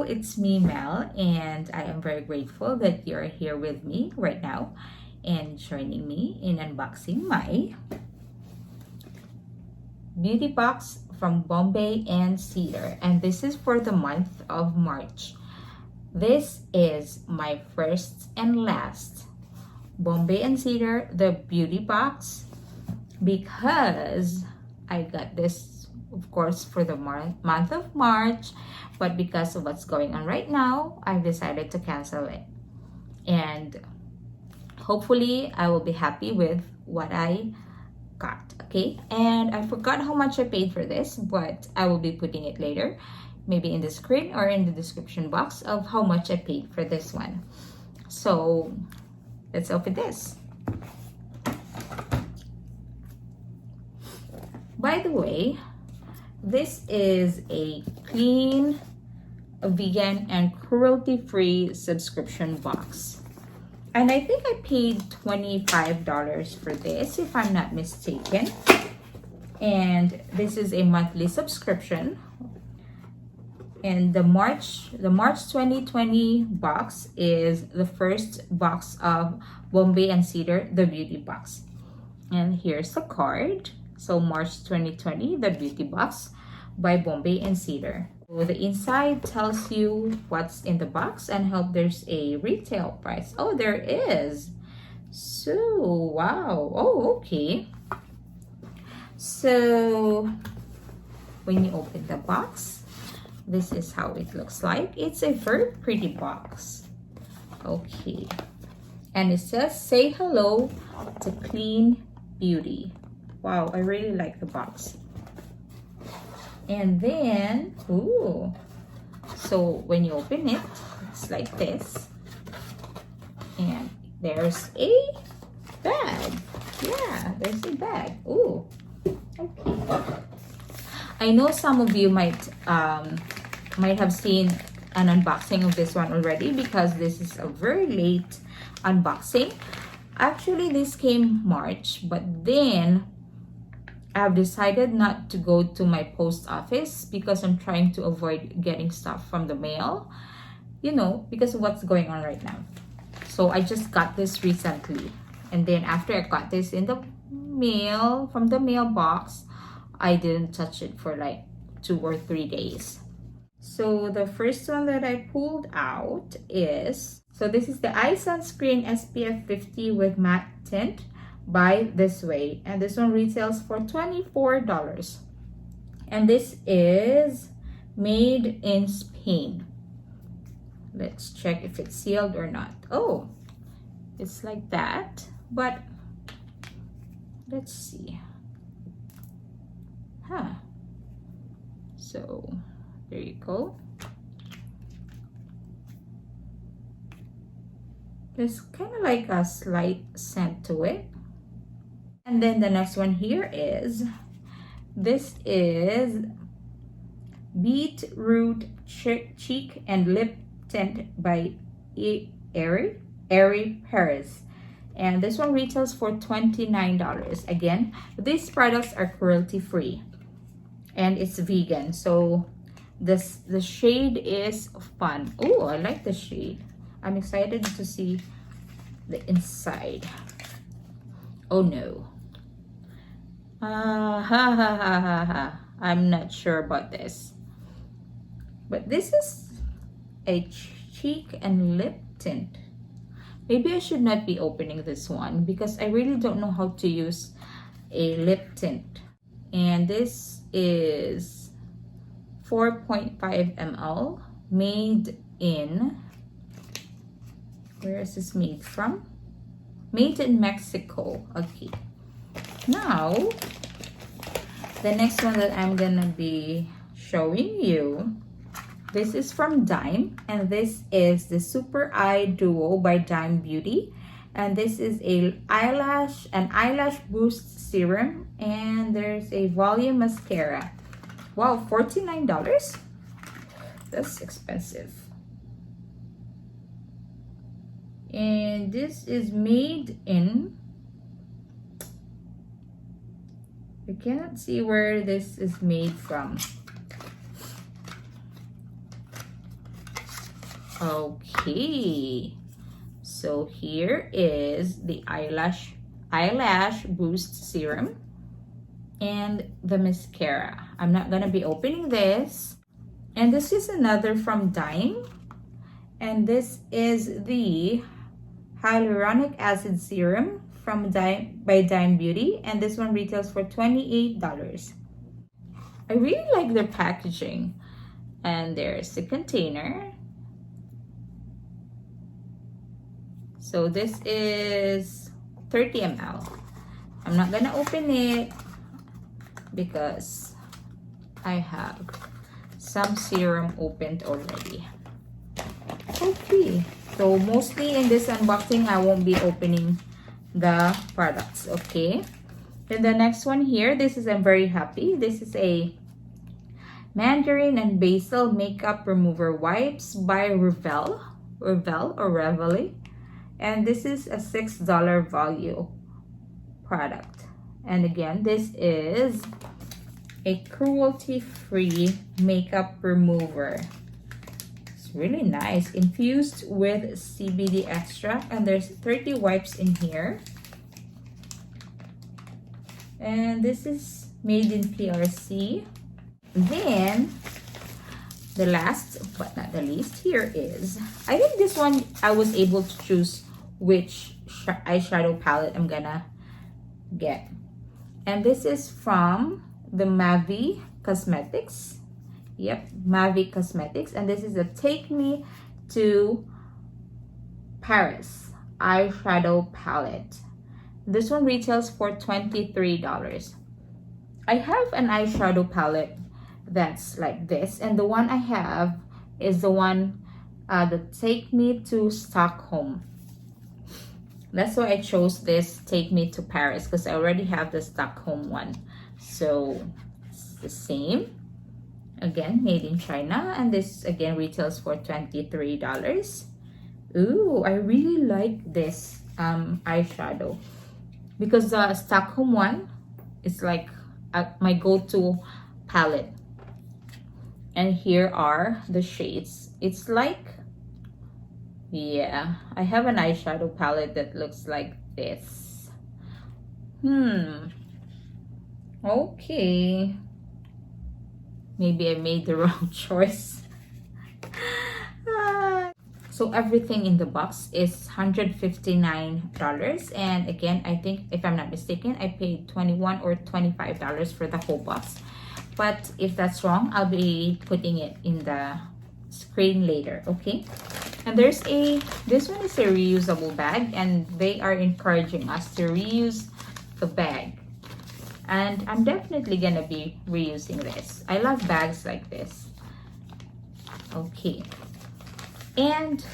it's me, Mel, and I am very grateful that you're here with me right now and joining me in unboxing my beauty box from Bombay and Cedar. And this is for the month of March. This is my first and last Bombay and Cedar, the beauty box, because I got this, of course, for the month of March, but because of what's going on right now, I've decided to cancel it. And hopefully I will be happy with what I got. Okay, and I forgot how much I paid for this, but I will be putting it later, maybe in the screen or in the description box of how much I paid for this one. So let's open this. By the way, this is a clean, vegan, and cruelty-free subscription box. And I think I paid $25 for this, if I'm not mistaken. And this is a monthly subscription. And the March 2020 box is the first box of Bombay and Cedar, the beauty box. And here's the card. So March 2020, the beauty box by Bombay and Cedar. So the inside tells you what's in the box and hope there's a retail price. Oh, there is. So, wow. Oh, okay. So when you open the box, this is how it looks like. It's a very pretty box. Okay. And it says, say hello to clean beauty. Wow, I really like the box. And then, ooh, so when you open it, it's like this. And there's a bag. Yeah, there's a bag. Ooh, okay. I know some of you might have seen an unboxing of this one already, because this is a very late unboxing. Actually, this came March, but then I've decided not to go to my post office because I'm trying to avoid getting stuff from the mail, you know, because of what's going on right now. So I just got this recently. And then after I got this in the mail, from the mailbox, I didn't touch it for like 2 or 3 days. So the first one that I pulled out is, so this is the eye sunscreen SPF 50 with matte tint by This Way, and this one retails for $24. And this is made in Spain. Let's check if it's sealed or not. Oh, it's like that, but let's see. So there you go. There's kind of like a slight scent to it. And then the next one here is, this is Beetroot Cheek and Lip Tint by Airy Paris. And this one retails for $29. Again, these products are cruelty free and it's vegan. So the shade is fun. Oh, I like the shade. I'm excited to see the inside. Oh no. I'm not sure about this. But this is a cheek and lip tint. Maybe I should not be opening this one because I really don't know how to use a lip tint. And this is 4.5 ml, made in, where is this made from? Made in Mexico. Okay. Now, the next one that I'm gonna be showing you, this is from Dime, and this is the Super Eye Duo by Dime Beauty. And this is an eyelash boost serum, and there's a volume mascara. Wow, $49? That's expensive. And this is made in, I cannot see where this is made from. Okay, so here is the eyelash boost serum and the mascara. I'm not gonna be opening this. And this is another from Dime, and this is the hyaluronic acid serum from Dime Beauty, and this one retails for $28. I really like their packaging. And there's the container. So this is 30 ml. I'm not gonna open it because I have some serum opened already. Okay, so mostly in this unboxing I won't be opening the products. Okay, then the next one here, this is, I'm very happy, this is a mandarin and basil makeup remover wipes by Revel or Reveille, and this is a $6 value product. And again, this is a cruelty-free makeup remover. It's really nice, infused with CBD extract, and there's 30 wipes in here. And this is made in PRC. Then the last but not the least, here is, I think this one I was able to choose which eyeshadow palette I'm gonna get. And this is from the Mavi Cosmetics. Yep, Mavi Cosmetics. And this is a Take Me to Paris eyeshadow palette. This one retails for $23. I have an eyeshadow palette that's like this, and the one I have is the one that Take Me to Stockholm. That's why I chose this Take Me to Paris, because I already have the Stockholm one. So it's the same, again made in China, and this again retails for $23. Ooh, I really like this eyeshadow, because the Stockholm one is like my go-to palette. And here are the shades. It's like, yeah, I have an eyeshadow palette that looks like this. Okay, maybe I made the wrong choice. So everything in the box is $159, and again, I think if I'm not mistaken, I paid $21 or $25 for the whole box. But if that's wrong, I'll be putting it in the screen later. Okay, and this one is a reusable bag, and they are encouraging us to reuse the bag, and I'm definitely gonna be reusing this. I love bags like this. Okay, and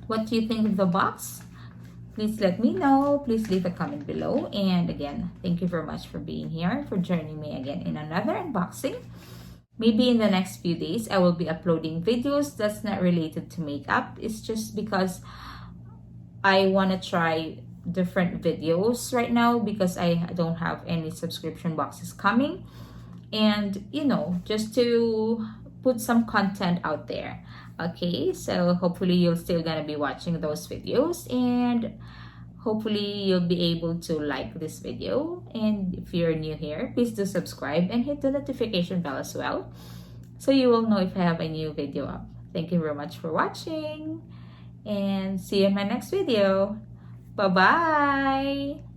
what do you think of the box? Please let me know. Please leave a comment below. And again, thank you very much for being here, for joining me again in another unboxing. Maybe in the next few days, I will be uploading videos that's not related to makeup. It's just because I want to try different videos right now, because I don't have any subscription boxes coming. And, you know, just to put some content out there. Okay, so hopefully you're still gonna be watching those videos, and hopefully you'll be able to like this video. And if you're new here, please do subscribe and hit the notification bell as well, so you will know if I have a new video up. Thank you very much for watching, and see you in my next video. Bye bye.